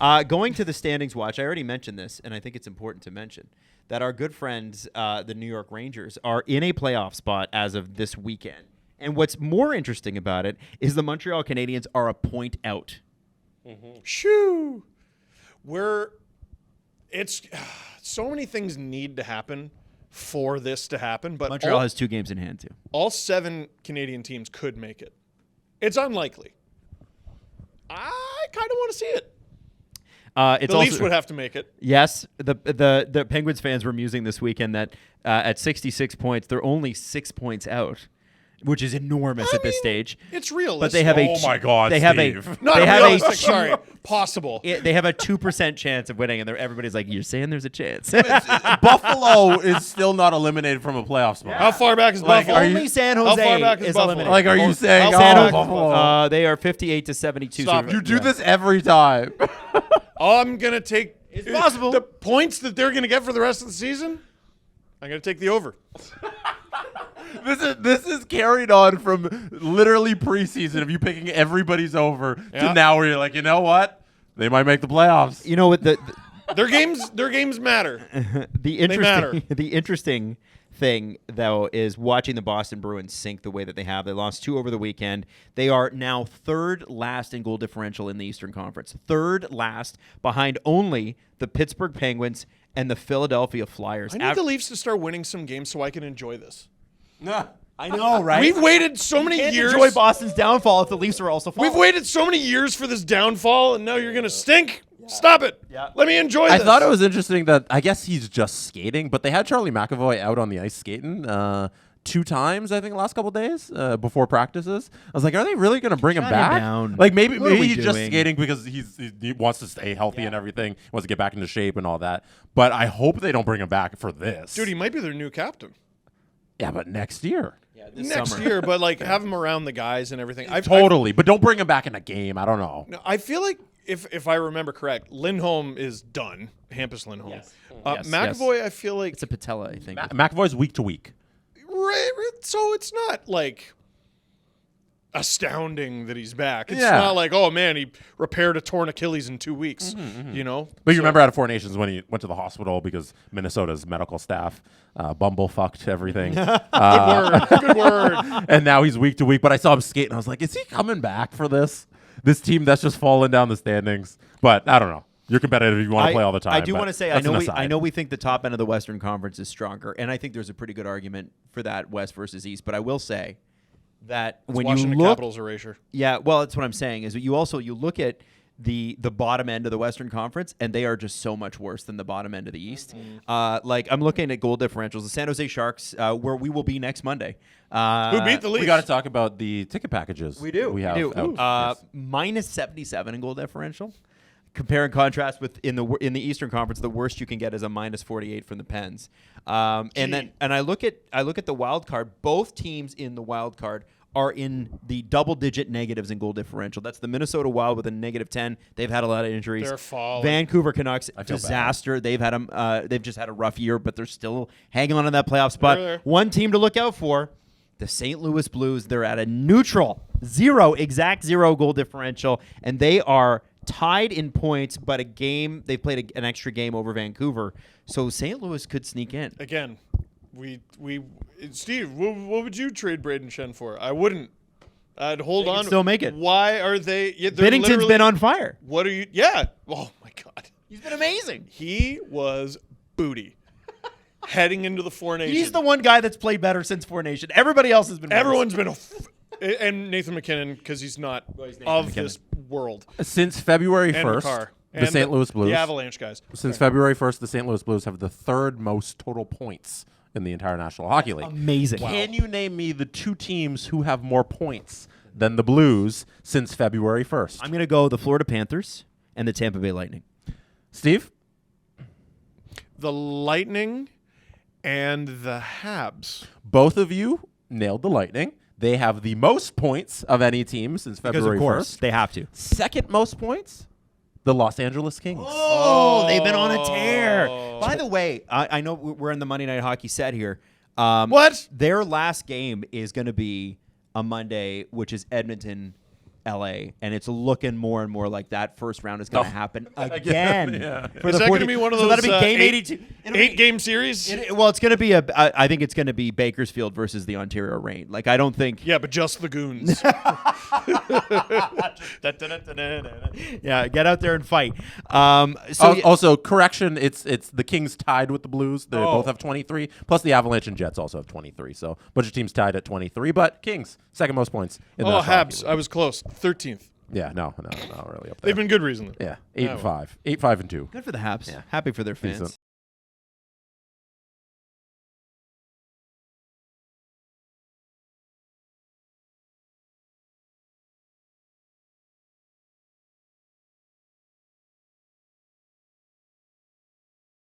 Going to the standings watch, I already mentioned this, and I think it's important to mention that our good friends, the New York Rangers, are in a playoff spot as of this weekend. And what's more interesting about it is the Montreal Canadiens are a point out. Mm-hmm. Shoo! It's so many things need to happen for this to happen, but Montreal has 2 games in hand too. All 7 Canadian teams could make it. It's unlikely. I kind of want to see it. The Leafs would have to make it. Yes, the Penguins fans were musing this weekend that at 66 points, they're only 6 points out, which is enormous at this stage. It's realistic. But they have oh my God, they Steve. have not they have realistic. Sorry, possible. They have a 2% chance of winning, and everybody's like, "You're saying there's a chance." Buffalo is still not eliminated from a playoff spot. Yeah. How far back is Buffalo? Only San Jose How far back is Buffalo? eliminated. Like, are you saying Buffalo? They are 58 to 72. Stop it. You do this every time. I'm gonna take. It's possible. The points that they're gonna get for the rest of the season. I'm gonna take the over. This is carried on from literally preseason of you picking everybody's over to now where you're like, you know what? They might make the playoffs. You know what? Their games matter. The interesting thing, though, is watching the Boston Bruins sink the way that they have. They lost 2 over the weekend. They are now 3rd last in goal differential in the Eastern Conference. 3rd last, behind only the Pittsburgh Penguins and the Philadelphia Flyers. I need the Leafs to start winning some games so I can enjoy this. I know, right? We've waited so many years. Enjoy Boston's downfall if the Leafs are also falling. We've waited so many years for this downfall, and now you're going to stink? Yeah. Stop it. Yeah. Let me enjoy this. I thought it was interesting that I guess he's just skating, but they had Charlie McAvoy out on the ice skating 2 times, I think, the last couple of days before practices. I was like, are they really going to bring him back? Down. Like, maybe he's doing? just skating because he wants to stay healthy and everything, wants to get back into shape and all that. But I hope they don't bring him back for this. Dude, he might be their new captain. Yeah, but next year. Yeah, next year, but like have him around the guys and everything. Totally, but don't bring him back in a game. I don't know. No, I feel like if I remember correct, Lindholm is done. Hampus Lindholm. Yes. McAvoy, I feel like it's a patella, I think. McAvoy's week to week. Right, so it's not like astounding that he's back. It's not like, oh man, he repaired a torn Achilles in 2 weeks. You know. But you remember out of 4 Nations when he went to the hospital because Minnesota's medical staff bumblefucked everything. Good word. And now he's week to week. But I saw him skate, and I was like, is he coming back for this team that's just falling down the standings? But I don't know. You're competitive. You want to play all the time. I do want to say, I know we think the top end of the Western Conference is stronger, and I think there's a pretty good argument for that, West versus East. But I will say that when you Washington look, Capitals erasure. Yeah, well, that's what I'm saying. Is that you look at the bottom end of the Western Conference, and they are just so much worse than the bottom end of the East. Like I'm looking at goal differentials. The San Jose Sharks, where we will be next Monday. Who beat the Leafs? We got to talk about the ticket packages. We do. We have yes. Minus 77 in goal differential. Compare and contrast with in the Eastern Conference, the worst you can get is a minus 48 from the Pens. And I look at the wild card. Both teams in the wild card are in the double-digit negatives in goal differential. That's the Minnesota Wild with a -10. They've had a lot of injuries. They're falling. Vancouver Canucks, disaster. They've had they've just had a rough year, but they're still hanging on to that playoff spot. One team to look out for, the St. Louis Blues. They're at a neutral exact zero goal differential, and they are tied in points, but they played an extra game over Vancouver, so St. Louis could sneak in. Again, Steve, what would you trade Braden Shen for? I wouldn't. I'd hold on. Still make it. Why are they? Yeah, Binnington's been on fire. What are you? Yeah. Oh my God. He's been amazing. He was booty. Heading into the Four Nations. He's the one guy that's played better since Four Nation. Everybody else has been. Everyone's been and Nathan McKinnon, because he's not of this world. Since February 1st, the St. Louis Blues. The Avalanche guys. Since February 1st, the St. Louis Blues have the 3rd most total points in the entire National Hockey League. Amazing. Can you name me the 2 teams who have more points than the Blues since February 1st? I'm going to go the Florida Panthers and the Tampa Bay Lightning. Steve? The Lightning and the Habs. Both of you nailed the Lightning. They have the most points of any team since February 1st. They have to. Second most points, the Los Angeles Kings. Oh, they've been on a tear. By the way, I know we're in the Monday Night Hockey set here. What? Their last game is going to be a Monday, which is Edmonton LA, and it's looking more and more like that first round is going to happen again. For is that going to be one of those that'll be game 82? Eight-game series? It's going to be I think it's going to be Bakersfield versus the Ontario Reign. Like, I don't think. Yeah, but just the Goons. Yeah, get out there and fight. Also, correction, it's the Kings tied with the Blues. They both have 23. Plus, the Avalanche and Jets also have 23. So, a bunch of teams tied at 23. But Kings, second most points in the Habs. I was close. 13th. Yeah, no, not really up there. They've been good recently. Yeah, 8-5. 8-5-2. Good for the Habs. Yeah. Happy for their fans. Decent.